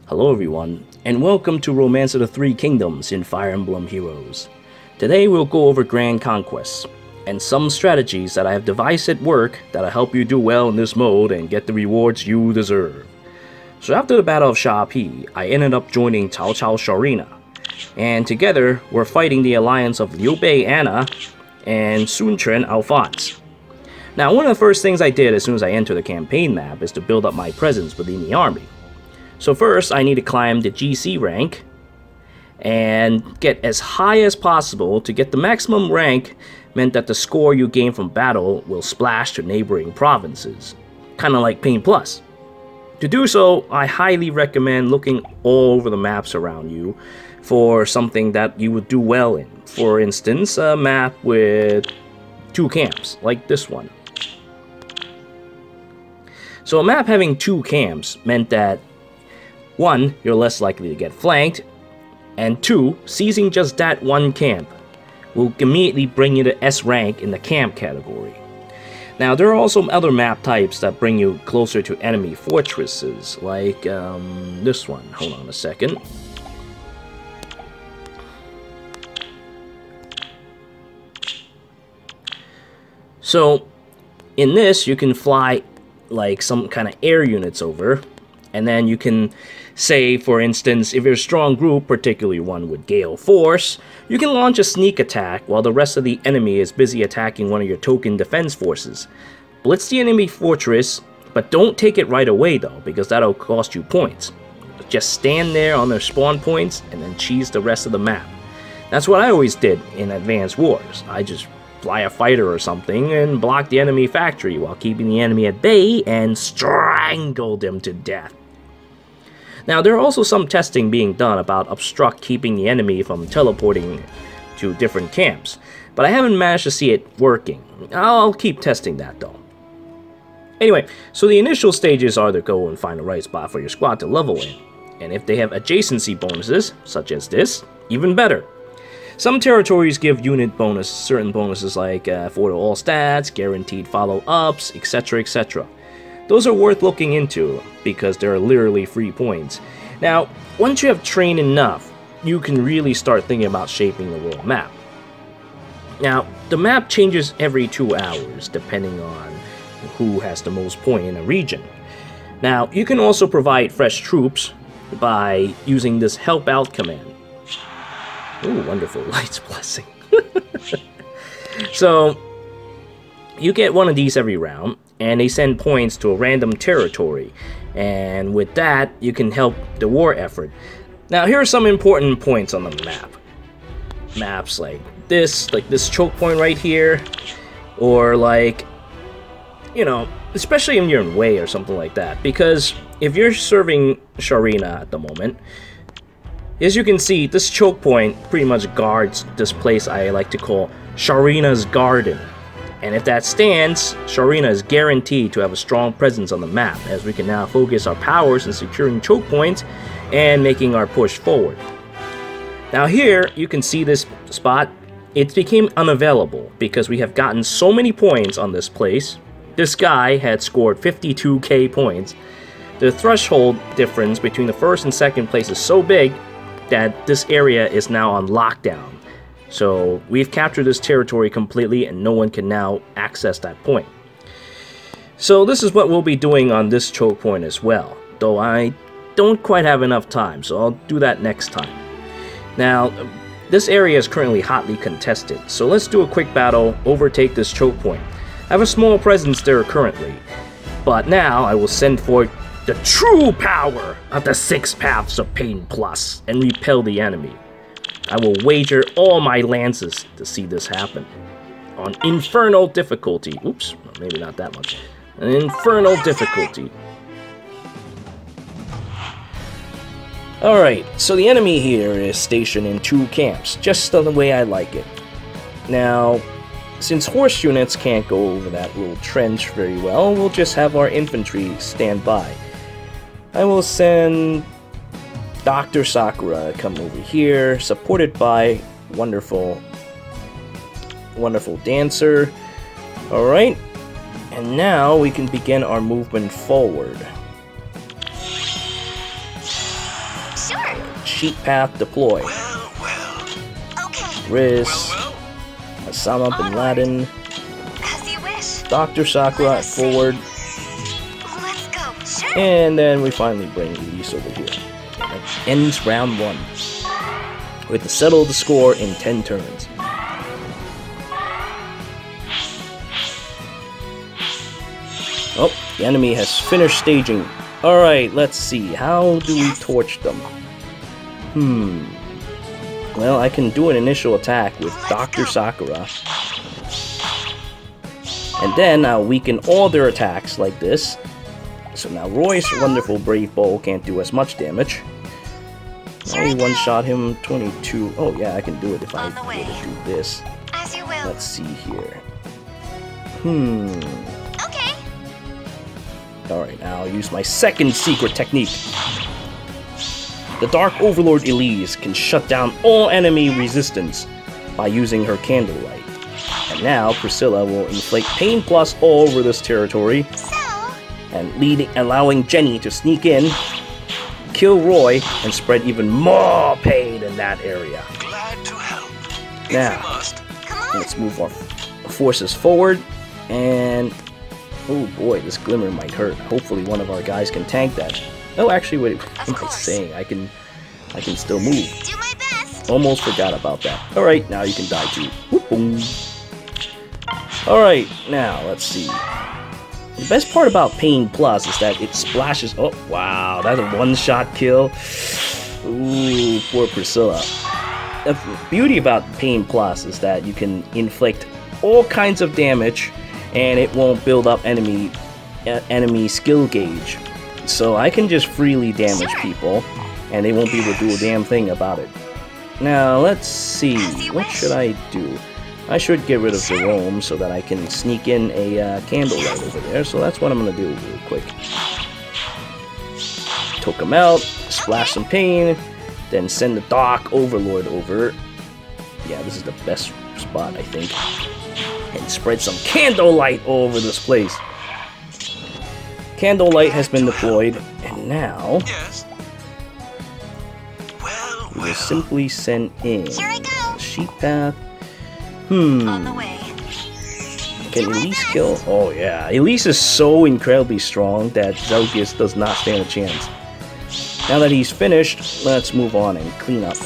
Hello everyone, and welcome to Romance of the Three Kingdoms in Fire Emblem Heroes. Today we'll go over Grand Conquests, and some strategies that I have devised at work that'll help you do well in this mode and get the rewards you deserve. So after the Battle of Sha Pi, I ended up joining Cao Cao's Sharena, and together we're fighting the alliance of Liu Bei Anna and Sun Quan Alphonse. Now one of the first things I did as soon as I entered the campaign map is to build up my presence within the army. So first, I need to climb the GC rank and get as high as possible. To get the maximum rank meant that the score you gain from battle will splash to neighboring provinces, kinda like Pain Plus. To do so, I highly recommend looking all over the maps around you for something that you would do well in. For instance, a map with 2 camps, like this one. So a map having 2 camps meant that 1, you're less likely to get flanked, and 2, seizing just that one camp will immediately bring you to S rank in the camp category. Now there are also other map types that bring you closer to enemy fortresses, like this one. Hold on a second. So in this you can fly like some kind of air units over, and then you can say, for instance, if you're a strong group, particularly one with Gale Force, you can launch a sneak attack while the rest of the enemy is busy attacking one of your token defense forces. Blitz the enemy fortress, but don't take it right away though, because that'll cost you points. Just stand there on their spawn points and then cheese the rest of the map. That's what I always did in Advanced Wars. I just fly a fighter or something and block the enemy factory while keeping the enemy at bay and strangle them to death. Now, there are also some testing being done about obstruct keeping the enemy from teleporting to different camps, but I haven't managed to see it working. I'll keep testing that though. Anyway, so the initial stages are to go and find the right spot for your squad to level in, and if they have adjacency bonuses, such as this, even better. Some territories give unit bonus, certain bonuses like for all stats, guaranteed follow-ups, etc, etc. Those are worth looking into, because they're literally free points. Now, once you have trained enough, you can really start thinking about shaping the world map. Now, the map changes every 2 hours, depending on who has the most point in a region. Now, you can also provide fresh troops by using this help out command. Ooh, wonderful, Light's Blessing. So, you get one of these every round, and they send points to a random territory, and with that you can help the war effort. Now here are some important points on the map. Maps like this choke point right here, or like, you know, especially when you're in Wei or something like that, because if you're serving Sharena at the moment, as you can see, this choke point pretty much guards this place I like to call Sharena's Garden. And if that stands, Sharena is guaranteed to have a strong presence on the map, as we can now focus our powers in securing choke points and making our push forward. Now here, you can see this spot. It became unavailable because we have gotten so many points on this place. This guy had scored 52k points. The threshold difference between the first and second place is so big that this area is now on lockdown. So we've captured this territory completely and no one can now access that point. So this is what we'll be doing on this choke point as well, though I don't quite have enough time, so I'll do that next time. Now, this area is currently hotly contested, so let's do a quick battle, overtake this choke point. I have a small presence there currently, but now I will send forth the true power of the 6 paths of Pain Plus and repel the enemy. I will wager all my lances to see this happen. On Infernal difficulty. Oops, maybe not that much. An Infernal difficulty. Alright, so the enemy here is stationed in 2 camps, just the way I like it. Now, since horse units can't go over that little trench very well, we'll just have our infantry stand by. I will send Dr. Sakura come over here, supported by wonderful dancer. Alright, and now we can begin our movement forward. Sure. Sheep path deploy. Okay. Riz. Osama bin Laden. As you wish. Dr. Sakura forward. Let's go. Sure. And then we finally bring Elise over here. That ends round 1. We have to settle the score in 10 turns. Oh, the enemy has finished staging. Alright, let's see. How do we torch them? Well, I can do an initial attack with Dr. Sakura. And then I'll weaken all their attacks like this. So now Roy's wonderful Brave Bow can't do as much damage. I one-shot him 22. Oh yeah, I can do it if I were to do this. As you will. Let's see here. Okay. Alright, now I'll use my second secret technique. The Dark Overlord Elise can shut down all enemy resistance by using her candlelight. And now Priscilla will inflict pain plus all over this territory, and allowing Jenny to sneak in, kill Roy, and spread even more pain in that area. Glad to help. Now, let's move our forces forward, and oh boy, this glimmer might hurt. Hopefully one of our guys can tank that. Oh, actually, what am I saying? I can still move. Do my best. Almost forgot about that. Alright, now you can die too. Whoop-boom. Alright, now let's see. The best part about Pain Plus is that it splashes. Oh, wow, that's a one-shot kill. Ooh, poor Priscilla. The beauty about Pain Plus is that you can inflict all kinds of damage and it won't build up enemy skill gauge. So I can just freely damage people and they won't be able to do a damn thing about it. Now, let's see. What should I do? I should get rid of Jerome so that I can sneak in a candlelight over there. So that's what I'm going to do real quick. Took him out, splash some pain, then send the Dark Overlord over. Yeah, this is the best spot, I think. And spread some candlelight all over this place. Candlelight has been deployed, and now we will simply send in the sheep path. On the way. Can Elise kill? Oh yeah, Elise is so incredibly strong that Zelgius does not stand a chance. Now that he's finished, let's move on and clean up.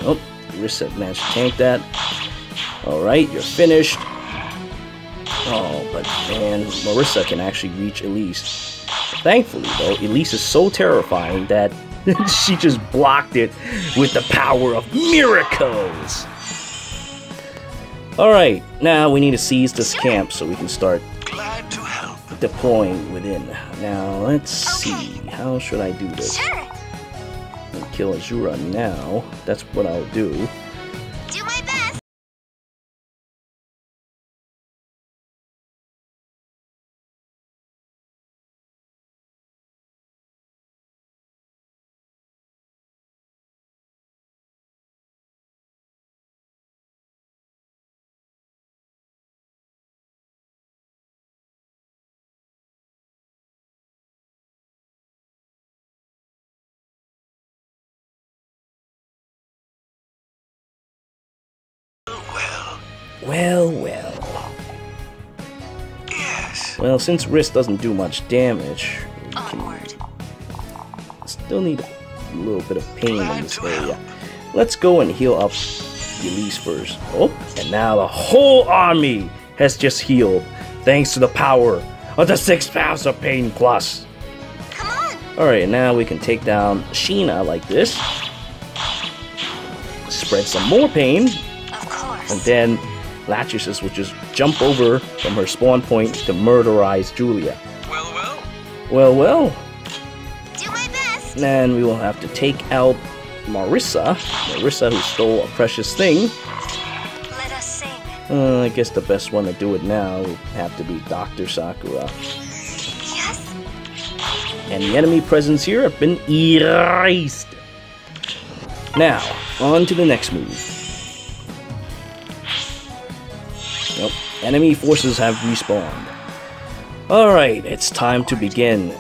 Oh, Marissa managed to tank that. Alright, you're finished. Oh, but man, Marissa can actually reach Elise. Thankfully, though, Elise is so terrifying that she just blocked it with the power of miracles. Alright, now we need to seize this camp so we can start deploying within. Now, let's see. How should I do this? Kill Azura now. That's what I'll do. Do my best. Well. Yes. Well, since wrist doesn't do much damage, we can still need a little bit of pain in this area. Let's go and heal up Elise first. Oh, and now the whole army has just healed, thanks to the power of the 6 paths of Pain Plus. Come on. Alright, now we can take down Xian like this. Spread some more pain. Of course. And then Lachesis will just jump over from her spawn point to murderize Julia. Well. Do my best. Then we will have to take out Marissa who stole a precious thing. Let us sing. I guess the best one to do it now would have to be Dr. Sakura. Yes. And the enemy presence here have been erased. Now, on to the next move. Nope, enemy forces have respawned. Alright, it's time to begin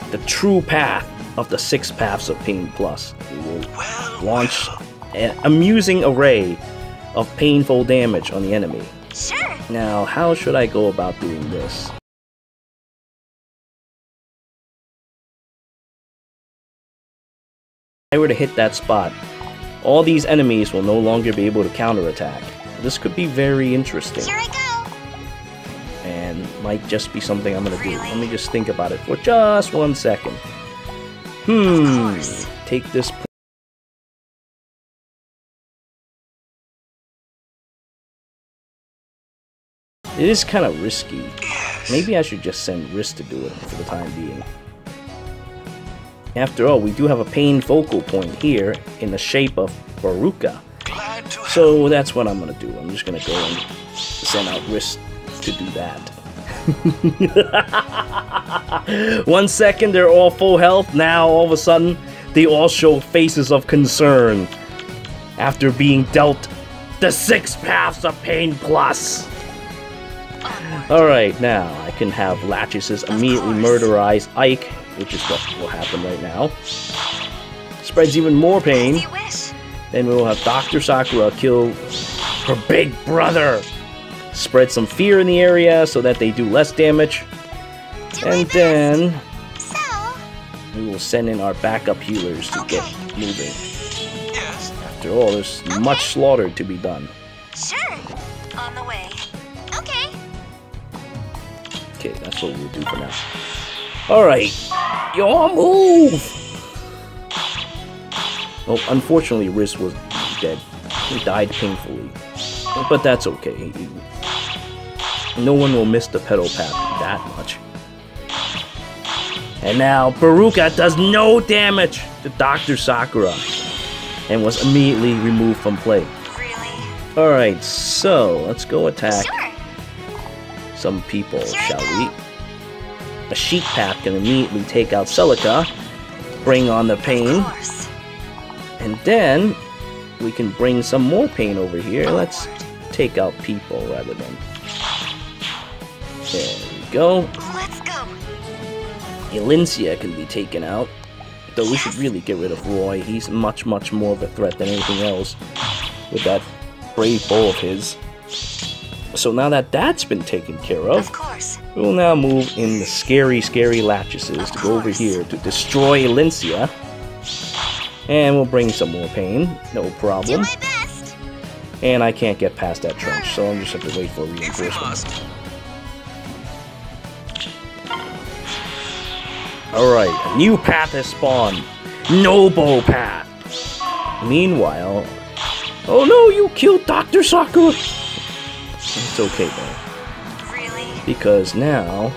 the true path of the 6 paths of Pain Plus. We will launch an amusing array of painful damage on the enemy. Sure. Now, how should I go about doing this? If I were to hit that spot, all these enemies will no longer be able to counterattack. This could be very interesting. Here I go. And might just be something I'm gonna do. Really? Let me just think about it for just 1 second. Of course. Take this. It is kind of risky. Maybe I should just send Risk to do it for the time being. After all, we do have a pain focal point here in the shape of Baruka. Glad to help. So that's what I'm gonna do. I'm just gonna go and send out Risk to do that. 1 second, they're all full health. Now, all of a sudden, they all show faces of concern after being dealt the 6 paths of Pain Plus. Alright, now I can have Lachis immediately murderize Ike, which is what will happen right now. Spreads even more pain. As you wish. Then we will have Dr. Sakura kill her big brother. Spread some fear in the area so that they do less damage. Do my And best. then So, we will send in our backup healers to get moving. Yes. After all, there's much slaughter to be done. sure. On the way. Okay. Okay, that's what we'll do for now. Alright, y'all move! Oh, unfortunately, Riz was dead. He died painfully. But that's okay. No one will miss the pedal path that much. And now, Baruka does no damage to Dr. Sakura and was immediately removed from play. Really? Alright, so let's go attack Sure. some people, Here I shall go. we? A sheep path can immediately take out Celica, bring on the pain, Of course. and then we can bring some more pain over here. Let's take out people rather than... There we go. Let's go. Elincia can be taken out, though we should really get rid of Roy. He's much more of a threat than anything else with that brave bow of his. So now that that's been taken care of, Of course. we will now move in the scary Lachesis to go over here to destroy Elincia. And we'll bring some more pain, no Do problem. my best. And I can't get past that trench, so I'm just have to wait for a If we reinforcement. must. Alright, a new path has spawned. Noble Path. Meanwhile... Oh no, you killed Dr. Sakura! It's okay though, Really? because now...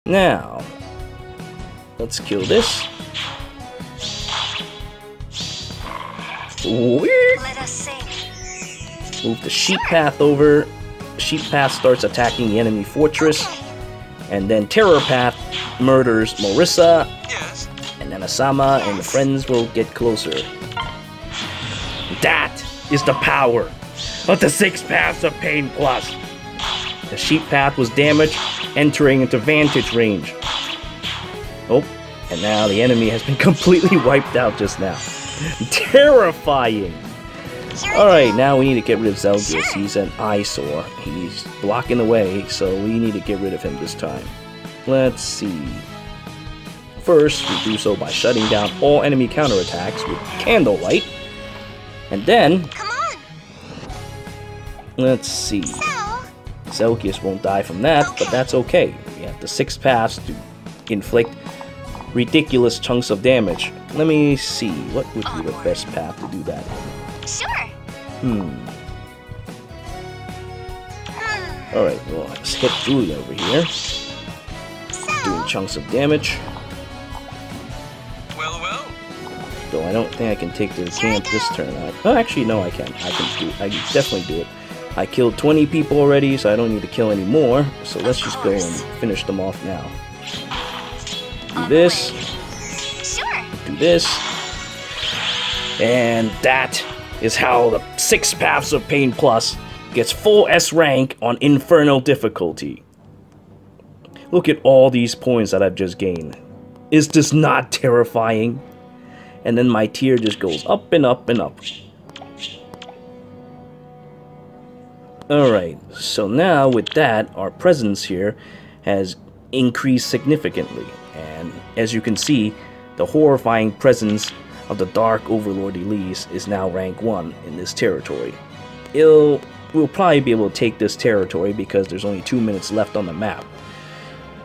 Now... Let's kill this. Let us sing. Move the sheep path over. Sheep path starts attacking the enemy fortress. And then Terror Path murders Marissa. Yes. And then Asama and the friends will get closer. That is the power of the 6 paths of Pain Plus. The sheep path was damaged, entering into vantage range. Oh, and now the enemy has been completely wiped out just now. Terrifying! Alright, now we need to get rid of Zelgius. He's an eyesore. He's blocking the way, so we need to get rid of him this time. Let's see. First, we do so by shutting down all enemy counterattacks with Candlelight. And then, Come on. let's see. So, Zelgius won't die from that, but that's okay. We have the 6 paths to inflict ridiculous chunks of damage. Let me see, what would be the best path to do that in? sure. Alright, well, let's hit Julia over here. Doing chunks of damage. Well, well. Though I don't think I can take the camp this turn. Oh, actually, no, I can. I can definitely do it. I killed 20 people already, so I don't need to kill any more. So let's just go and finish them off now. Do this. Sure. Do this. And that is how the 6 Paths of Pain Plus gets full S rank on Infernal difficulty. Look at all these points that I've just gained. Is this not terrifying? And then my tier just goes up and up and up. Alright, so now with that, our presence here has increased significantly. And as you can see, the horrifying presence of the Dark Overlord Elise is now rank 1 in this territory. We'll probably be able to take this territory because there's only 2 minutes left on the map.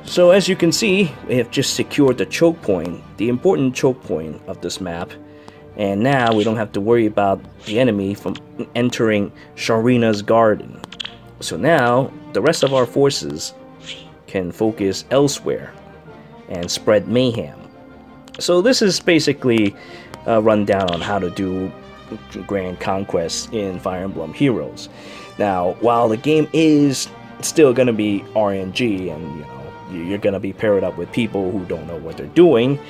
So as you can see, we have just secured the choke point, the important choke point of this map. And now we don't have to worry about the enemy from entering Sharena's garden. So now, the rest of our forces can focus elsewhere and spread mayhem. So this is basically a rundown on how to do Grand Conquests in Fire Emblem Heroes. Now, while the game is still going to be RNG and, you're going to be paired up with people who don't know what they're doing,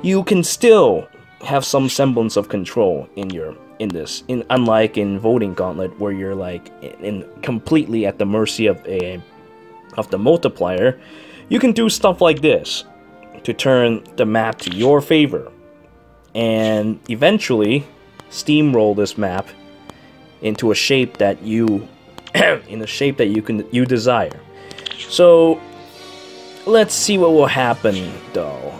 you can still have some semblance of control unlike in Voting Gauntlet, where you're like completely at the mercy of the multiplier. You can do stuff like this to turn the map to your favor and eventually steamroll this map into a shape that you desire. So let's see what will happen though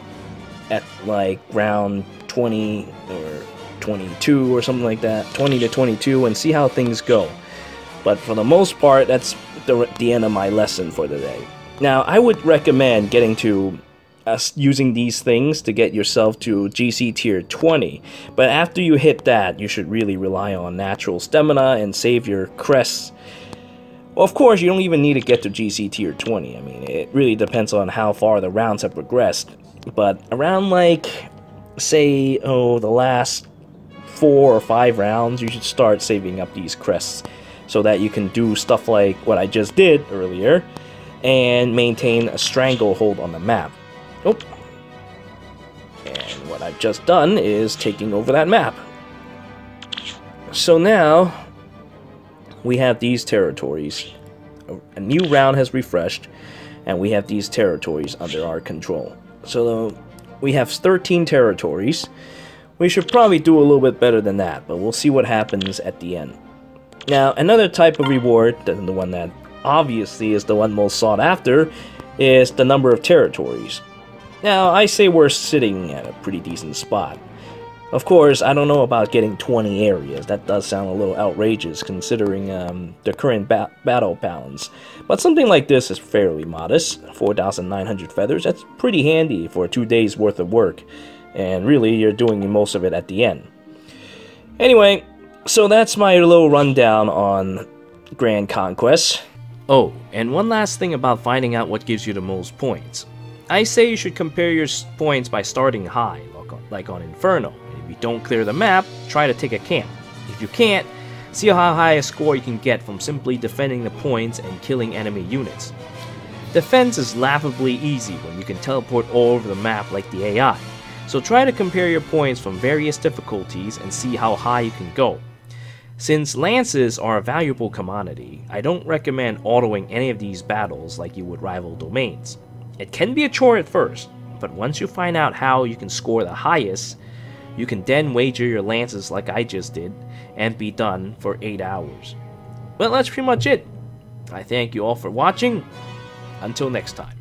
at like round 20 or 22 or something like that, 20 to 22, and see how things go. But for the most part, that's the end of my lesson for the day. Now, I would recommend getting to using these things to get yourself to GC tier 20, but after you hit that, you should really rely on natural stamina and save your crests. Well, of course, you don't even need to get to GC tier 20. I mean, it really depends on how far the rounds have progressed. But around, like, say, the last 4 or 5 rounds, you should start saving up these crests so that you can do stuff like what I just did earlier and maintain a stranglehold on the map. Oh. And what I've just done is taking over that map. So now we have these territories. A new round has refreshed, and we have these territories under our control. So we have 13 territories. We should probably do a little bit better than that, but we'll see what happens at the end. Now, another type of reward, the one that obviously is the one most sought after, is the number of territories. Now, I say we're sitting at a pretty decent spot. Of course, I don't know about getting 20 areas. That does sound a little outrageous considering the current battle balance. But something like this is fairly modest. 4,900 feathers, that's pretty handy for 2 days worth of work. And really, you're doing most of it at the end. Anyway, so that's my little rundown on Grand Conquest. Oh, and one last thing about finding out what gives you the most points. I say you should compare your points by starting high, like on Infernal. If you don't clear the map, try to take a camp. If you can't, see how high a score you can get from simply defending the points and killing enemy units. Defense is laughably easy when you can teleport all over the map like the AI, so try to compare your points from various difficulties and see how high you can go. Since lances are a valuable commodity, I don't recommend autoing any of these battles like you would rival domains. It can be a chore at first, but once you find out how you can score the highest, you can then wager your lances like I just did, and be done for 8 hours. Well, that's pretty much it. I thank you all for watching. Until next time.